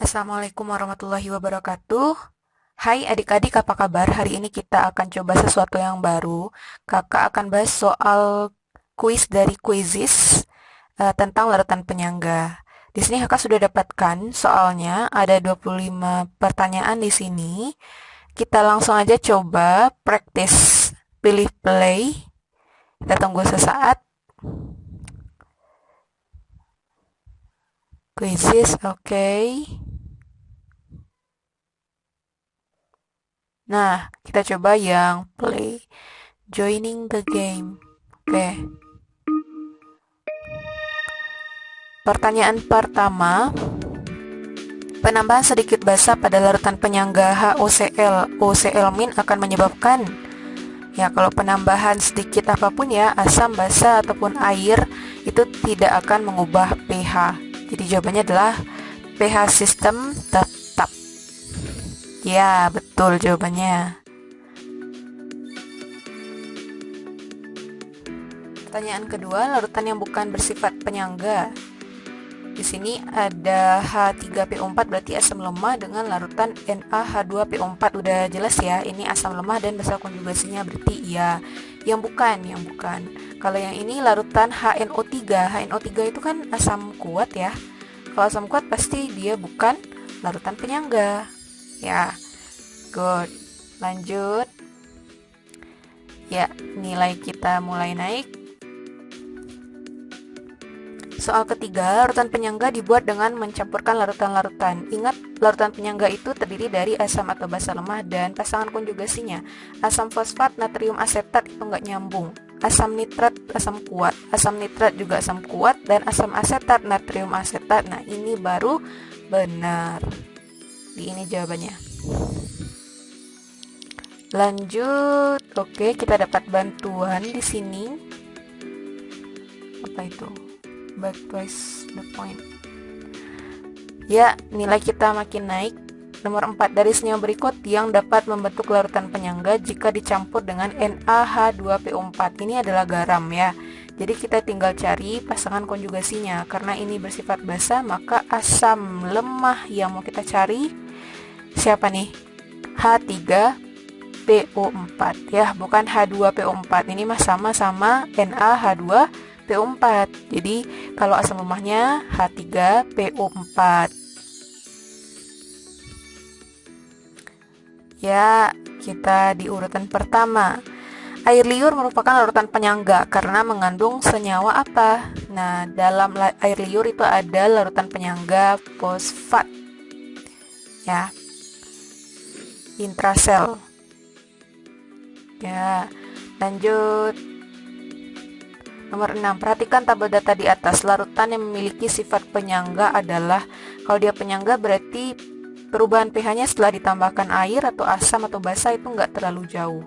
Assalamualaikum warahmatullahi wabarakatuh. Hai adik-adik, apa kabar? Hari ini kita akan coba sesuatu yang baru. Kakak akan bahas soal kuis dari Quizizz tentang larutan penyangga. Di sini kakak sudah dapatkan soalnya, ada 25 pertanyaan di sini. Kita langsung aja coba practice. Pilih play. Kita tunggu sesaat. Quizizz, oke. Nah, kita coba yang play. Joining the game. Oke. Pertanyaan pertama. Penambahan sedikit basa pada larutan penyangga HOCl, OCl- akan menyebabkan, ya kalau penambahan sedikit apapun ya, asam, basa, ataupun air, itu tidak akan mengubah pH. Jadi jawabannya adalah pH sistem tetap. Ya, betul jawabannya. Pertanyaan kedua, larutan yang bukan bersifat penyangga. Di sini ada H3PO4 berarti asam lemah dengan larutan NaH2PO4. Udah jelas ya, ini asam lemah dan basa konjugasinya berarti iya. Yang bukan. Kalau yang ini larutan HNO3. HNO3 itu kan asam kuat ya. Kalau asam kuat pasti dia bukan larutan penyangga. Ya, good. Lanjut. Ya, nilai kita mulai naik. Soal ketiga, larutan penyangga dibuat dengan mencampurkan larutan-larutan. Ingat, larutan penyangga itu terdiri dari asam atau basa lemah dan pasangan konjugasinya. Asam fosfat, natrium asetat itu nggak nyambung. Asam nitrat, asam kuat. Asam nitrat juga asam kuat. Dan asam asetat, natrium asetat. Nah, ini baru benar. Di ini jawabannya. Lanjut. Oke, kita dapat bantuan di sini. Apa itu? Back twice the point. Ya, nilai kita makin naik. Nomor 4, dari senyawa berikut yang dapat membentuk larutan penyangga jika dicampur dengan NaH2PO4. Ini adalah garam ya. Jadi kita tinggal cari pasangan konjugasinya. Karena ini bersifat basa, maka asam lemah yang mau kita cari siapa nih? H3PO4 ya, bukan H2PO4. Ini mah sama-sama NaH2PO4. Jadi kalau asam lemahnya H3PO4. Ya, kita di urutan pertama. Air liur merupakan larutan penyangga karena mengandung senyawa apa? Nah, dalam air liur itu ada larutan penyangga fosfat. Ya. Intrasel. Ya, lanjut. Nomor 6, perhatikan tabel data di atas. Larutan yang memiliki sifat penyangga adalah, kalau dia penyangga berarti perubahan pH-nya setelah ditambahkan air atau asam atau basa itu nggak terlalu jauh.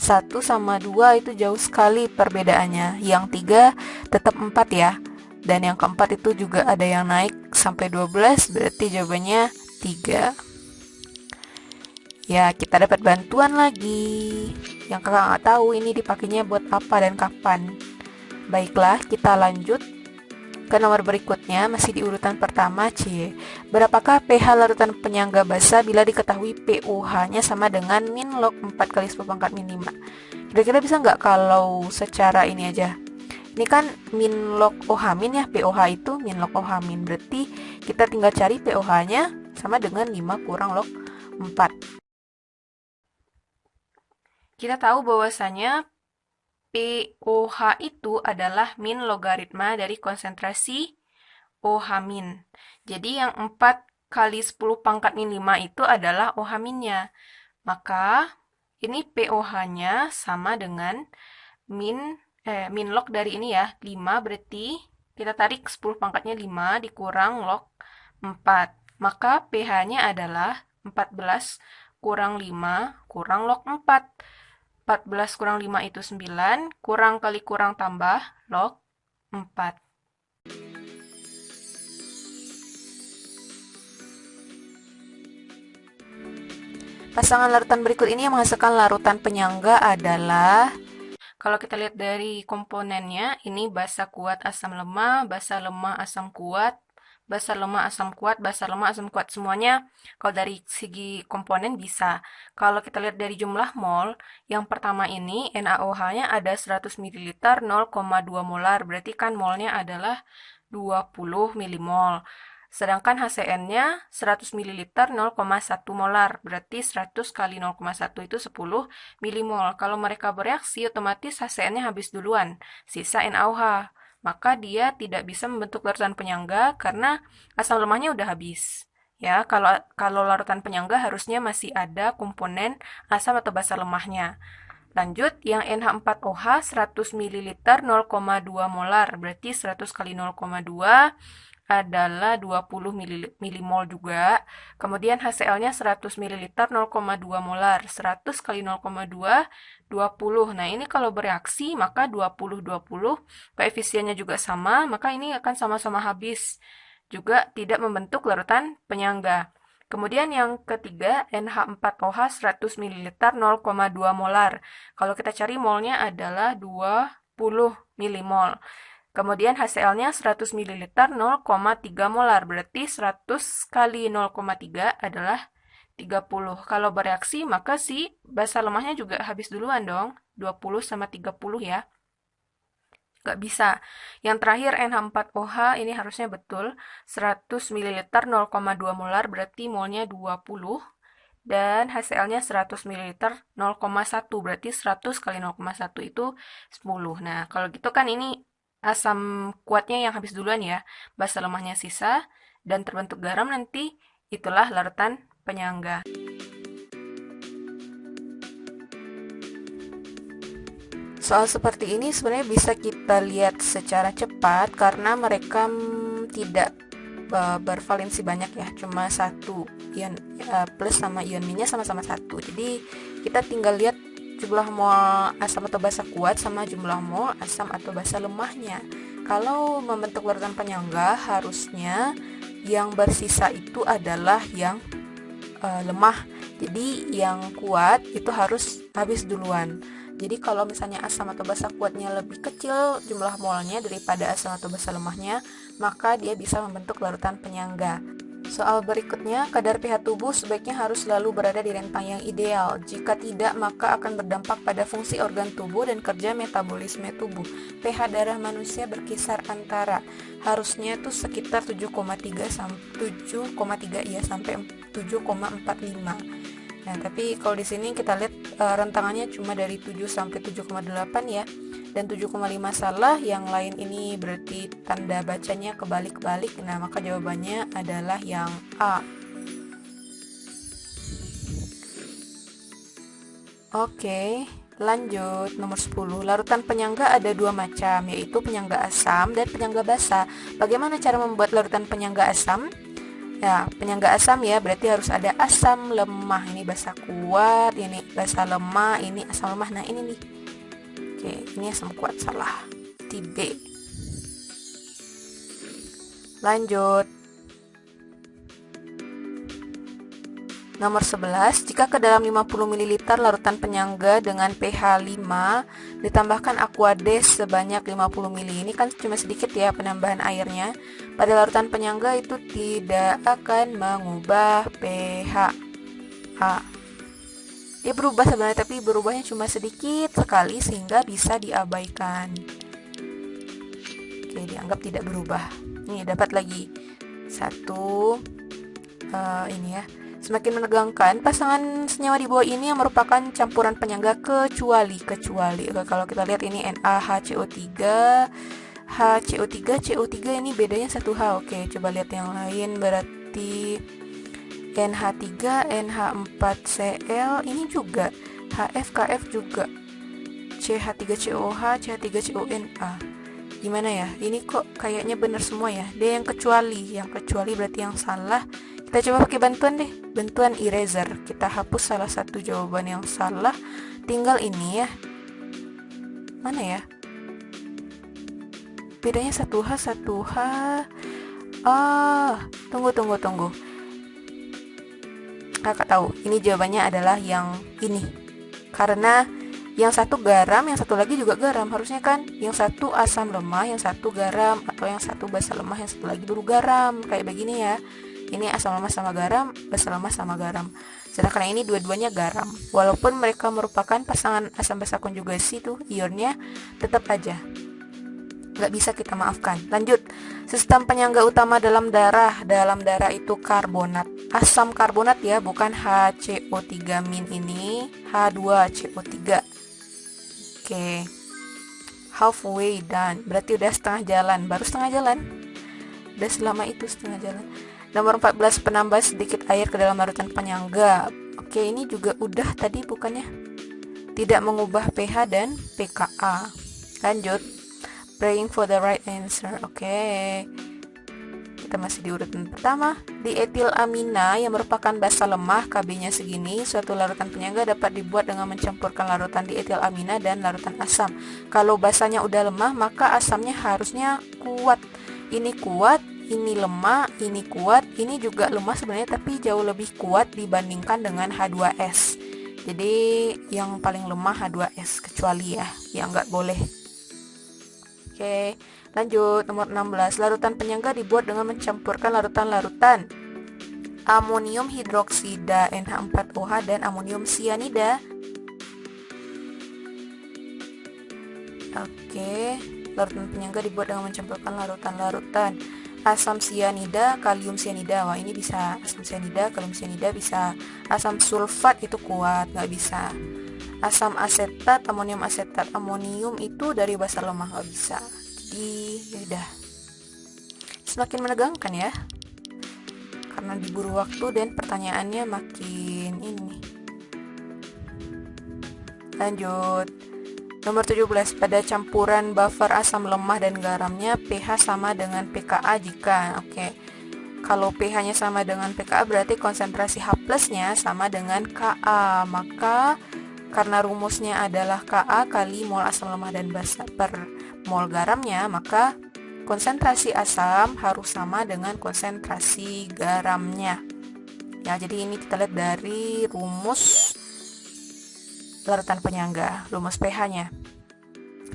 1 sama 2 itu jauh sekali perbedaannya. Yang 3 tetap 4 ya. Dan yang keempat itu juga ada yang naik sampai 12, berarti jawabannya 3. Ya, kita dapat bantuan lagi. Yang kakak nggak tahu ini dipakainya buat apa dan kapan. Baiklah, kita lanjut ke nomor berikutnya, masih di urutan pertama C. Berapakah pH larutan penyangga basa bila diketahui pOH-nya sama dengan min log 4 kali 10 pangkat min 5? Kira-kira bisa nggak kalau secara ini aja? Ini kan min log OH min ya, pOH itu min log OH min. Berarti kita tinggal cari pOH-nya sama dengan 5 kurang log 4. Kita tahu bahwasanya pOH itu adalah min logaritma dari konsentrasi OH min. Jadi yang 4 kali 10 pangkat min 5 itu adalah OH minnya. Maka ini pOH-nya sama dengan min log dari ini ya, 5 berarti kita tarik 10 pangkatnya 5 dikurang log 4. Maka pH-nya adalah 14 kurang 5 kurang log 4. 14 kurang 5 itu 9, kurang kali kurang tambah, log 4. Pasangan larutan berikut ini yang menghasilkan larutan penyangga adalah, kalau kita lihat dari komponennya, ini basa kuat asam lemah, basa lemah asam kuat, basa lemah, asam kuat, basa lemah, asam kuat. Semuanya kalau dari segi komponen bisa. Kalau kita lihat dari jumlah mol, yang pertama ini NaOH-nya ada 100 ml 0,2 molar. Berarti kan molnya adalah 20 milimol. Sedangkan HCN-nya 100 ml 0,1 molar. Berarti 100 kali 0,1 itu 10 milimol. Kalau mereka bereaksi, otomatis HCN-nya habis duluan. Sisa NaOH. Maka dia tidak bisa membentuk larutan penyangga karena asam lemahnya udah habis. Ya, kalau larutan penyangga harusnya masih ada komponen asam atau basa lemahnya. Lanjut, yang NH4OH 100 ml 0,2 molar, berarti 100 kali 0,2 adalah 20 milimol juga. Kemudian HCl-nya 100 ml 0,2 molar, 100 kali 0,2, 20. Nah, ini kalau bereaksi, maka 20, 20, koefisiennya juga sama, maka ini akan sama-sama habis. Juga tidak membentuk larutan penyangga. Kemudian yang ketiga, NH4OH 100 ml 0,2 molar. Kalau kita cari molnya adalah 20 milimol. Kemudian HCl-nya 100 ml 0,3 molar. Berarti 100 kali 0,3 adalah 30. Kalau bereaksi, maka si basa lemahnya juga habis duluan dong. 20 sama 30 ya. Nggak bisa. Yang terakhir NH4OH ini harusnya betul. 100 ml 0,2 molar berarti molnya 20. Dan HCl-nya 100 ml 0,1 berarti 100 kali 0,1 itu 10. Nah, kalau gitu kan ini asam kuatnya yang habis duluan ya. Basa lemahnya sisa dan terbentuk garam nanti itulah larutan penyangga. Soal seperti ini sebenarnya bisa kita lihat secara cepat karena mereka tidak bervalensi banyak ya, cuma satu ion plus sama ion minnya sama-sama satu. Jadi kita tinggal lihat jumlah mol asam atau basa kuat sama jumlah mol asam atau basa lemahnya. Kalau membentuk larutan penyangga harusnya yang bersisa itu adalah yang lemah. Jadi yang kuat itu harus habis duluan. Jadi kalau misalnya asam atau basa kuatnya lebih kecil jumlah molnya daripada asam atau basa lemahnya, maka dia bisa membentuk larutan penyangga. Soal berikutnya, kadar pH tubuh sebaiknya harus selalu berada di rentang yang ideal. Jika tidak, maka akan berdampak pada fungsi organ tubuh dan kerja metabolisme tubuh. pH darah manusia berkisar antara harusnya tuh sekitar 7,3 sampai 7,45. Nah, tapi kalau di sini kita lihat rentangannya cuma dari 7 sampai 7,8 ya. Dan 7,5 salah, yang lain ini berarti tanda bacanya kebalik-balik. Nah, maka jawabannya adalah yang A. Oke, lanjut nomor 10. Larutan penyangga ada dua macam, yaitu penyangga asam dan penyangga basa. Bagaimana cara membuat larutan penyangga asam? Ya, penyangga asam ya, berarti harus ada asam lemah. Ini basa kuat, ini basa lemah, ini asam lemah. Nah, ini nih. Oke, ini asam kuat, salah. Tipe B. Lanjut. Nomor 11, jika ke dalam 50 ml larutan penyangga dengan pH 5 ditambahkan Aquades sebanyak 50 ml. Ini kan cuma sedikit ya penambahan airnya. Pada larutan penyangga itu tidak akan mengubah pH. A. Dia berubah sebenarnya, tapi berubahnya cuma sedikit sekali sehingga bisa diabaikan. Oke, dianggap tidak berubah. Nih, dapat lagi satu. Ini ya. Semakin menegangkan, pasangan senyawa di bawah ini yang merupakan campuran penyangga kecuali kalau kita lihat ini NaHCO3, HCO3, CO3 ini bedanya 1H. Oke, coba lihat yang lain, berarti NH3, NH4Cl ini juga HF, KF juga, CH3COH, CH3CONA. Gimana ya? Ini kok kayaknya benar semua ya. Dia yang kecuali berarti yang salah. Kita coba pakai bantuan deh, bantuan eraser. Kita hapus salah satu jawaban yang salah. Tinggal ini ya. Mana ya? Bedanya 1H. Tunggu. Kakak tahu, ini jawabannya adalah yang ini. Karena Yang satu garam, yang satu lagi juga garam. Harusnya kan yang satu asam lemah, yang satu garam, atau yang satu basa lemah, yang satu lagi baru garam. Kayak begini ya. Ini asam lemah sama garam, basa lemah sama garam. Sedangkan yang ini dua-duanya garam. Walaupun mereka merupakan pasangan asam basa konjugasi tuh, ionnya tetap aja nggak bisa kita maafkan. Lanjut, sistem penyangga utama dalam darah. Dalam darah itu karbonat, asam karbonat ya, bukan HCO3 min ini, H2CO3. Oke, halfway done, berarti udah setengah jalan. Baru setengah jalan, udah selama itu setengah jalan. Nomor 14, penambah sedikit air ke dalam larutan penyangga. Oke, ini juga udah tadi bukannya? Tidak mengubah pH dan pKa. Lanjut, praying for the right answer. Oke. Kita masih di urutan pertama. Dietilamina yang merupakan basa lemah, Kb-nya segini. Suatu larutan penyangga dapat dibuat dengan mencampurkan larutan dietilamina dan larutan asam. Kalau basanya udah lemah, maka asamnya harusnya kuat. Ini kuat, ini lemah, ini kuat, ini juga lemah sebenarnya, tapi jauh lebih kuat dibandingkan dengan H2S. Jadi yang paling lemah H2S, kecuali ya, yang nggak boleh. Oke, lanjut nomor 16. Larutan penyangga dibuat dengan mencampurkan larutan-larutan amonium hidroksida NH4OH dan amonium sianida. Oke, larutan penyangga dibuat dengan mencampurkan larutan-larutan asam sianida, kalium sianida. Wah, ini bisa asam sianida, kalium sianida bisa. Asam sulfat itu kuat, nggak bisa. Asam asetat, amonium asetat, amonium itu dari basa lemah, nggak bisa. Jadi yaudah, semakin menegangkan ya, karena diburu waktu dan pertanyaannya makin ini. Lanjut, nomor 17. Pada campuran buffer asam lemah dan garamnya, pH sama dengan pKa jika, oke, kalau pH-nya sama dengan pKa berarti konsentrasi H plusnya sama dengan Ka. Maka karena rumusnya adalah Ka kali mol asam lemah dan basa per mol garamnya, maka konsentrasi asam harus sama dengan konsentrasi garamnya. Ya, jadi ini kita lihat dari rumus larutan penyangga, rumus pH-nya.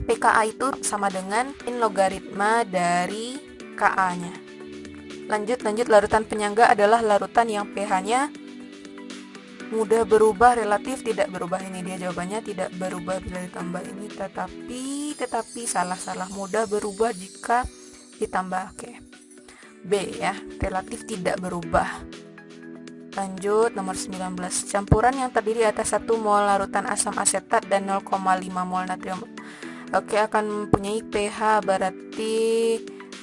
pKa itu sama dengan logaritma dari Ka-nya. Lanjut, larutan penyangga adalah larutan yang pH-nya mudah berubah, relatif tidak berubah. Ini dia jawabannya, tidak berubah bila ditambah ini, tetapi salah mudah berubah jika ditambah. Oke, B ya, relatif tidak berubah. Lanjut, nomor 19. Campuran yang terdiri atas 1 mol larutan asam asetat dan 0,5 mol natrium oke akan mempunyai pH berarti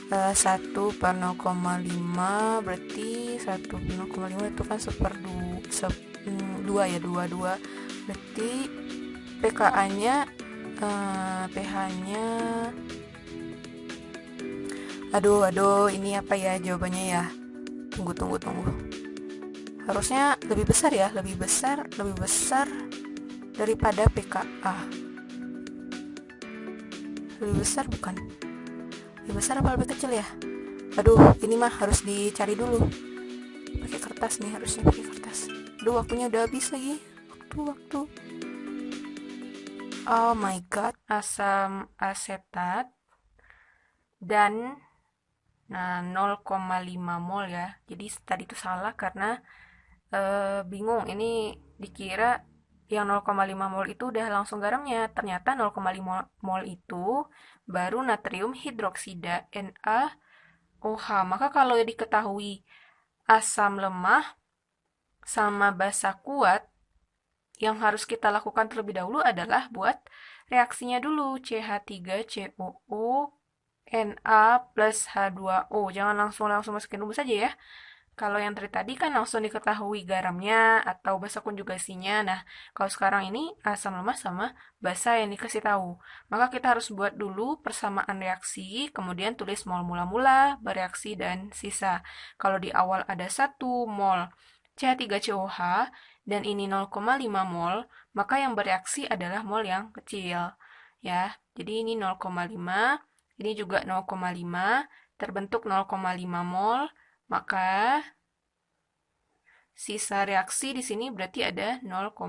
1 per 0,5, berarti 1 per 0,5 itu kan 2 ya, 2 berarti pKa-nya pH-nya aduh ini apa ya jawabannya ya, tunggu, harusnya lebih besar ya, lebih besar daripada pKa. Lebih besar bukan? Lebih besar apa lebih kecil ya? Aduh, ini mah harus dicari dulu. Pakai kertas nih, harusnya pakai kertas. Aduh, waktunya udah habis lagi. Waktu. Oh my god, asam asetat dan 0,5 mol ya. Jadi tadi itu salah karena bingung. Ini dikira yang 0,5 mol itu udah langsung garamnya. Ternyata 0,5 mol itu baru natrium hidroksida NaOH. Maka kalau diketahui asam lemah sama basa kuat, yang harus kita lakukan terlebih dahulu adalah buat reaksinya dulu. CH3COO Na plus H2O. Jangan langsung masukin rumus saja ya. Kalau yang tadi kan langsung diketahui garamnya atau basa konjugasinya. Nah, kalau sekarang ini asam lemah sama basa yang dikasih tahu. Maka kita harus buat dulu persamaan reaksi, kemudian tulis mol mula-mula, bereaksi, dan sisa. Kalau di awal ada 1 mol CH3COH dan ini 0,5 mol, maka yang bereaksi adalah mol yang kecil. Ya, jadi ini 0,5, ini juga 0,5, terbentuk 0,5 mol, maka sisa reaksi di sini berarti ada 0,5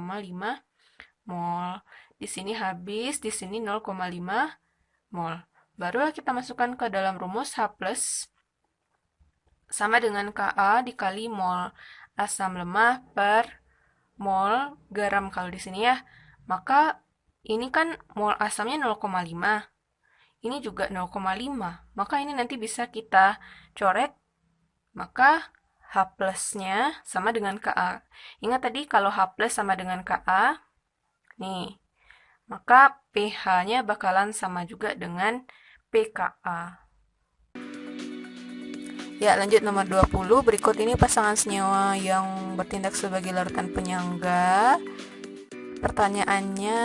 mol. Di sini habis, di sini 0,5 mol. Barulah kita masukkan ke dalam rumus H plus sama dengan Ka dikali mol asam lemah per mol garam kalau di sini ya. Maka ini kan mol asamnya 0,5. Ini juga 0,5. Maka ini nanti bisa kita coret. Maka H plusnya sama dengan Ka. Ingat tadi kalau H plus sama dengan Ka, nih, maka pH-nya bakalan sama juga dengan pKa. Ya, lanjut nomor 20. Berikut ini pasangan senyawa yang bertindak sebagai larutan penyangga. Pertanyaannya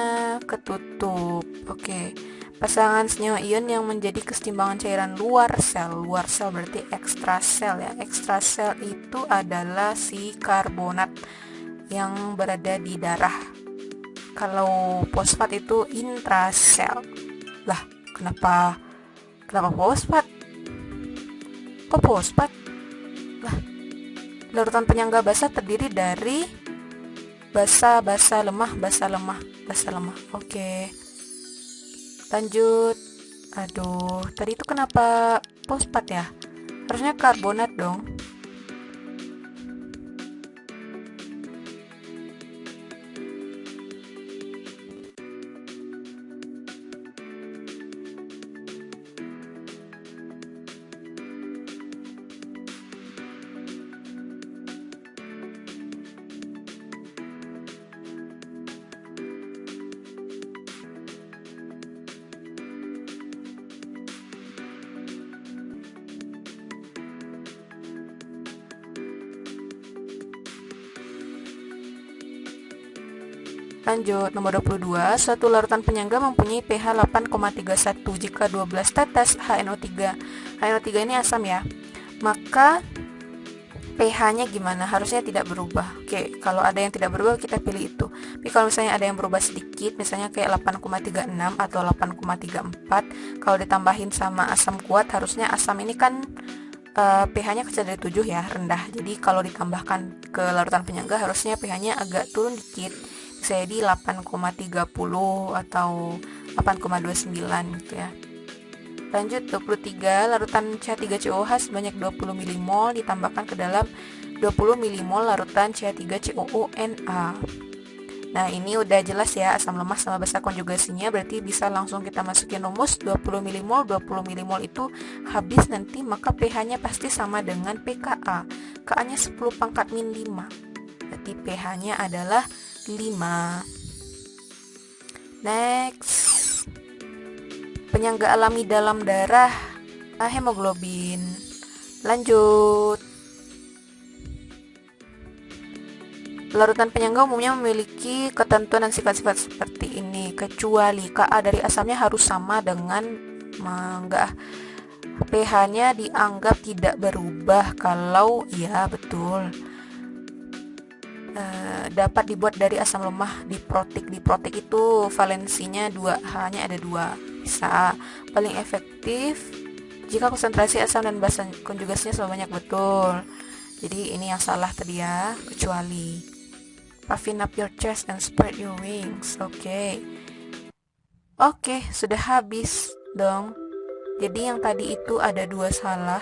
ketutup. Oke. Pasangan senyawa ion yang menjadi kesetimbangan cairan luar sel. Luar sel berarti ekstrasel ya. Ekstrasel itu adalah si karbonat yang berada di darah. Kalau fosfat itu intrasel. Lah, kenapa fosfat? Kok fosfat? Lah, larutan penyangga basa terdiri dari basa lemah. Oke. Lanjut. Aduh, tadi itu kenapa fosfat ya? Harusnya karbonat dong. Lanjut, nomor 22. Suatu larutan penyangga mempunyai pH 8,31 jika 12 tetes HNO3. HNO3 ini asam ya. Maka pH-nya gimana? Harusnya tidak berubah. Oke, kalau ada yang tidak berubah kita pilih itu. Tapi kalau misalnya ada yang berubah sedikit, misalnya kayak 8,36 atau 8,34, kalau ditambahin sama asam kuat, harusnya asam ini kan pH-nya kecil dari 7 ya, rendah. Jadi kalau ditambahkan ke larutan penyangga harusnya pH-nya agak turun dikit. Bisa jadi 8,30 atau 8,29 gitu ya. Lanjut 23, larutan CH3COH sebanyak 20 mmol ditambahkan ke dalam 20 mmol larutan CH3COONa. Nah, ini udah jelas ya asam lemah sama basa konjugasinya, berarti bisa langsung kita masukin rumus 20 mmol. 20 mmol itu habis nanti, maka pH-nya pasti sama dengan pKa. Ka-nya 10 pangkat min 5. Berarti pH-nya adalah 5. Next. Penyangga alami dalam darah, hemoglobin. Lanjut. Larutan penyangga umumnya memiliki ketentuan dan sifat-sifat seperti ini, kecuali Ka dari asamnya harus sama dengan pH-nya dianggap tidak berubah kalau ya betul. Dapat dibuat dari asam lemah diprotik. Diprotik itu valensinya 2, H-nya ada 2. Bisa. Paling efektif jika konsentrasi asam dan basa konjugasinya sama banyak, betul. Jadi ini yang salah tadi ya, kecuali. Puffin up your chest and spread your wings. Oke, sudah habis dong. Jadi yang tadi itu ada 2 salah,